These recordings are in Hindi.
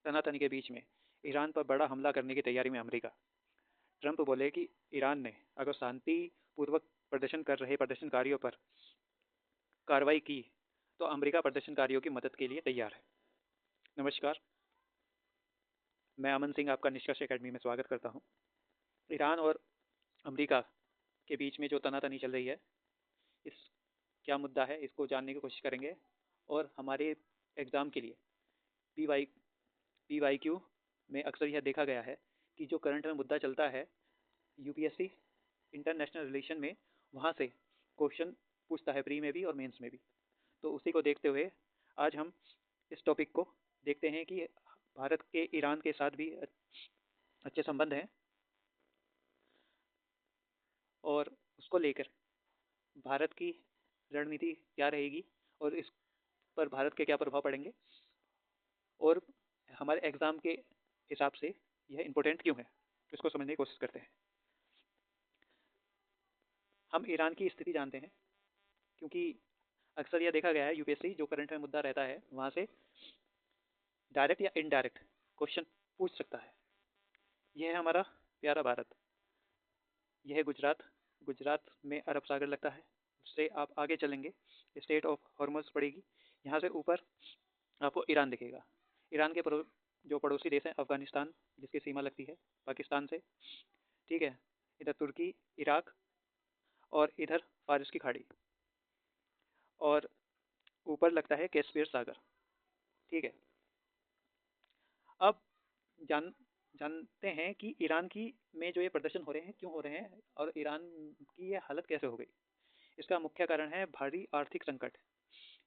तनातनी के बीच में ईरान पर बड़ा हमला करने की तैयारी में अमेरिका। ट्रंप बोले कि ईरान ने अगर शांतिपूर्वक प्रदर्शन कर रहे प्रदर्शनकारियों पर कार्रवाई की तो अमेरिका प्रदर्शनकारियों की मदद के लिए तैयार है। नमस्कार, मैं अमन सिंह आपका निष्कर्ष एकेडमी में स्वागत करता हूं। ईरान और अमेरिका के बीच में जो तनातनी चल रही है, इस क्या मुद्दा है, इसको जानने की कोशिश करेंगे। और हमारे एग्ज़ाम के लिए PYQ में अक्सर यह देखा गया है कि जो करंट में मुद्दा चलता है UPSC इंटरनेशनल रिलेशन में, वहाँ से क्वेश्चन पूछता है, प्री में भी और मेंस में भी। तो उसी को देखते हुए आज हम इस टॉपिक को देखते हैं कि भारत के ईरान के साथ भी अच्छे संबंध हैं और उसको लेकर भारत की रणनीति क्या रहेगी और इस पर भारत के क्या प्रभाव पड़ेंगे और हमारे एग्ज़ाम के हिसाब से यह इम्पोर्टेंट क्यों है, इसको समझने की कोशिश करते हैं। हम ईरान की स्थिति जानते हैं क्योंकि अक्सर यह देखा गया है UPSC जो करंट में मुद्दा रहता है वहाँ से डायरेक्ट या इनडायरेक्ट क्वेश्चन पूछ सकता है। यह है हमारा प्यारा भारत। यह है गुजरात में अरब सागर लगता है। उससे आप आगे चलेंगे, स्टेट ऑफ हॉर्मुज़ पड़ेगी। यहाँ से ऊपर आपको ईरान दिखेगा। ईरान के जो पड़ोसी देश हैं, अफ़गानिस्तान जिसकी सीमा लगती है पाकिस्तान से, ठीक है, इधर तुर्की, इराक और इधर फारस की खाड़ी और ऊपर लगता है कैस्पियर सागर, ठीक है। अब जानते हैं कि ईरान की में जो ये प्रदर्शन हो रहे हैं क्यों हो रहे हैं और ईरान की ये हालत कैसे हो गई। इसका मुख्य कारण है भारी आर्थिक संकट।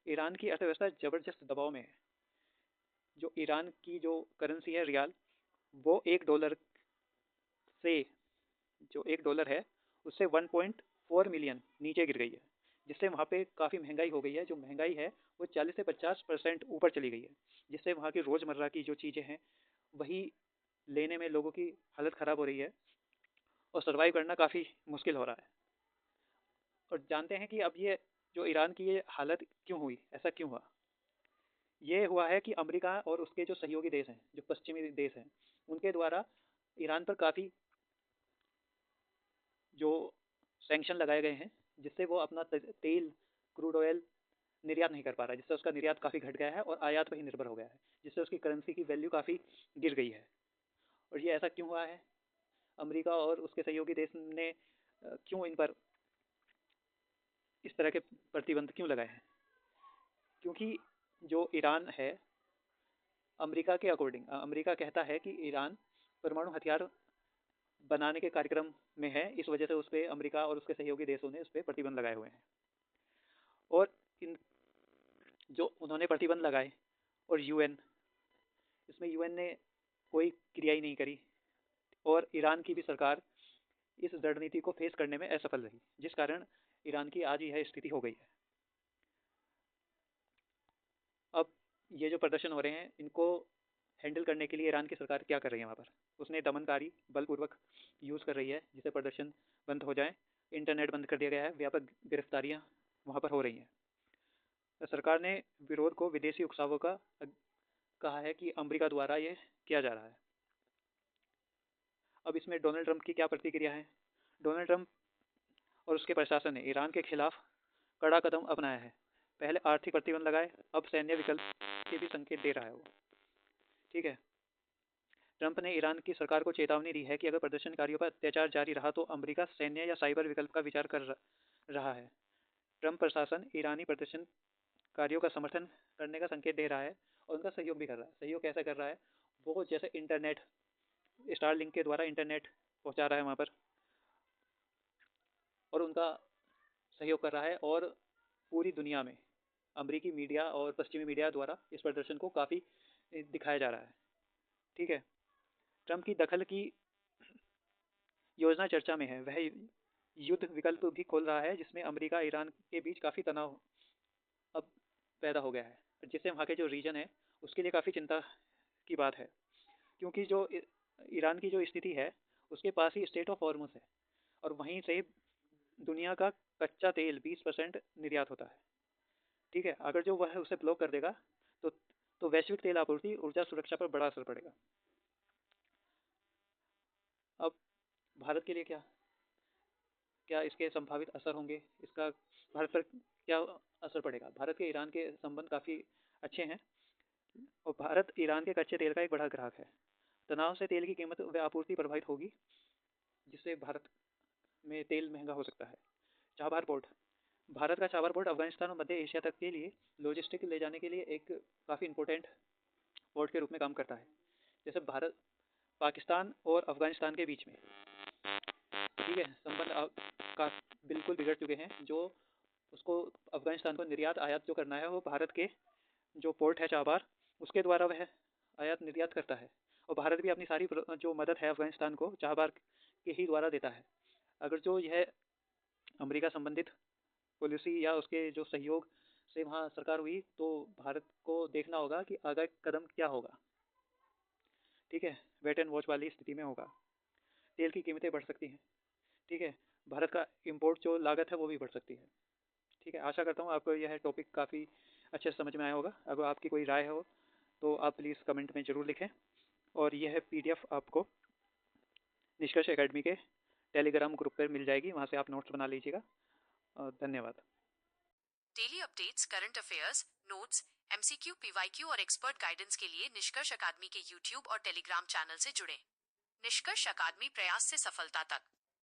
ईरान की अर्थव्यवस्था ज़बरदस्त दबाव में है। जो ईरान की जो करेंसी है रियाल, वो $1 से, जो $1 है उससे 1.4 मिलियन नीचे गिर गई है, जिससे वहाँ पे काफ़ी महंगाई हो गई है। जो महंगाई है वो 40 से 50% ऊपर चली गई है, जिससे वहाँ की रोज़मर्रा की जो चीज़ें हैं वही लेने में लोगों की हालत ख़राब हो रही है और सर्वाइव करना काफ़ी मुश्किल हो रहा है। और जानते हैं कि अब ये जो ईरान की ये हालत क्यों हुई, ऐसा क्यों हुआ। ये हुआ है कि अमेरिका और उसके जो सहयोगी देश हैं, जो पश्चिमी देश हैं, उनके द्वारा ईरान पर काफ़ी जो सैंक्शन लगाए गए हैं, जिससे वो अपना तेल, क्रूड ऑयल निर्यात नहीं कर पा रहा है, जिससे उसका निर्यात काफ़ी घट गया है और आयात पर ही निर्भर हो गया है, जिससे उसकी करेंसी की वैल्यू काफ़ी गिर गई है। और ये ऐसा क्यों हुआ है, अमेरिका और उसके सहयोगी देश ने क्यों इन पर इस तरह के प्रतिबंध क्यों लगाए हैं। क्योंकि जो ईरान है, अमेरिका के अकॉर्डिंग अमेरिका कहता है कि ईरान परमाणु हथियार बनाने के कार्यक्रम में है, इस वजह से उस पर अमेरिका और उसके सहयोगी देशों ने उस पर प्रतिबंध लगाए हुए हैं। और इन जो उन्होंने प्रतिबंध लगाए और इसमें यूएन ने कोई क्रिया ही नहीं करी और ईरान की भी सरकार इस रणनीति को फेस करने में असफल रही, जिस कारण ईरान की आज यह स्थिति हो गई है। अब ये जो प्रदर्शन हो रहे हैं, इनको हैंडल करने के लिए ईरान की सरकार क्या कर रही है, वहाँ पर उसने दमनकारी बलपूर्वक यूज़ कर रही है जिससे प्रदर्शन बंद हो जाए। इंटरनेट बंद कर दिया गया है, व्यापक गिरफ्तारियाँ वहाँ पर हो रही हैं। सरकार ने विरोध को विदेशी उकसावों का कहा है कि अमेरिका द्वारा ये किया जा रहा है। अब इसमें डोनाल्ड ट्रंप की क्या प्रतिक्रिया है। डोनाल्ड ट्रंप और उसके प्रशासन ने ईरान के खिलाफ कड़ा कदम अपनाया है। पहले आर्थिक प्रतिबंध लगाए, अब सैन्य विकल्प के भी संकेत दे रहा है वो, ठीक है। ट्रंप ने ईरान की सरकार को चेतावनी दी है कि अगर प्रदर्शनकारियों पर अत्याचार जारी रहा तो अमेरिका सैन्य या साइबर विकल्प का विचार कर रहा है। ट्रंप प्रशासन ईरानी प्रदर्शनकारियों का समर्थन करने का संकेत दे रहा है और उनका सहयोग भी कर रहा है। सहयोग कैसा कर रहा है, वो जैसे इंटरनेट, स्टारलिंक के द्वारा इंटरनेट पहुंचा रहा है वहाँ पर और उनका सहयोग कर रहा है। और पूरी दुनिया में अमेरिकी मीडिया और पश्चिमी मीडिया द्वारा इस प्रदर्शन को काफ़ी दिखाया जा रहा है, ठीक है। ट्रंप की दखल की योजना चर्चा में है। वह युद्ध विकल्प भी खोल रहा है जिसमें अमेरिका ईरान के बीच काफ़ी तनाव अब पैदा हो गया है, जिससे वहाँ के जो रीजन है उसके लिए काफ़ी चिंता की बात है। क्योंकि जो ईरान की जो स्थिति है उसके पास ही स्टेट ऑफ हॉर्मुज़ है और वहीं से दुनिया का कच्चा तेल 20% निर्यात होता है, ठीक है। अगर जो वह उसे ब्लॉक कर देगा तो तो वैश्विक तेल आपूर्ति ऊर्जा सुरक्षा पर बड़ा असर पड़ेगा। अब भारत के लिए क्या क्या इसके संभावित असर होंगे, इसका भारत पर क्या असर पड़ेगा? भारत के ईरान के संबंध काफ़ी अच्छे हैं और भारत ईरान के कच्चे तेल का एक बड़ा ग्राहक है। तनाव से तेल की कीमत व आपूर्ति प्रभावित होगी, जिससे भारत में तेल महंगा हो सकता है। चाबहार पोर्ट, भारत का चाबहार पोर्ट अफगानिस्तान और मध्य एशिया तक के लिए लॉजिस्टिक ले जाने के लिए एक काफ़ी इंपॉर्टेंट पोर्ट के रूप में काम करता है। जैसे भारत पाकिस्तान और अफगानिस्तान के बीच में, ठीक है, संबंध का बिल्कुल बिगड़ चुके हैं। जो उसको अफगानिस्तान को निर्यात आयात जो करना है वो भारत के जो पोर्ट है चाबार, उसके द्वारा वह आयात निर्यात करता है और भारत भी अपनी सारी जो मदद है अफगानिस्तान को चाबार के ही द्वारा देता है। अगर जो यह अमेरिका संबंधित पॉलिसी या उसके जो सहयोग से वहाँ सरकार हुई तो भारत को देखना होगा कि आगे कदम क्या होगा। ठीक है, वेट एंड वॉच वाली स्थिति में होगा। तेल की कीमतें बढ़ सकती हैं। ठीक है, भारत का इंपोर्ट जो लागत है वो भी बढ़ सकती है। ठीक है, आशा करता हूँ आपको यह टॉपिक काफ़ी अच्छे से समझ में आया होगा। अगर आपकी कोई राय हो तो आप प्लीज़ कमेंट में ज़रूर लिखें और यह पीडीएफ आपको निष्कर्ष एकेडमी के टेलीग्राम ग्रुप पर मिल जाएगी, वहाँ से आप नोट्स बना लीजिएगा। धन्यवाद। Daily updates, current affairs, notes, MCQ, PYQ और एक्सपर्ट गाइडेंस के लिए निष्कर्ष अकादमी के यूट्यूब और टेलीग्राम चैनल से जुड़ें। निष्कर्ष अकादमी, प्रयास से सफलता तक।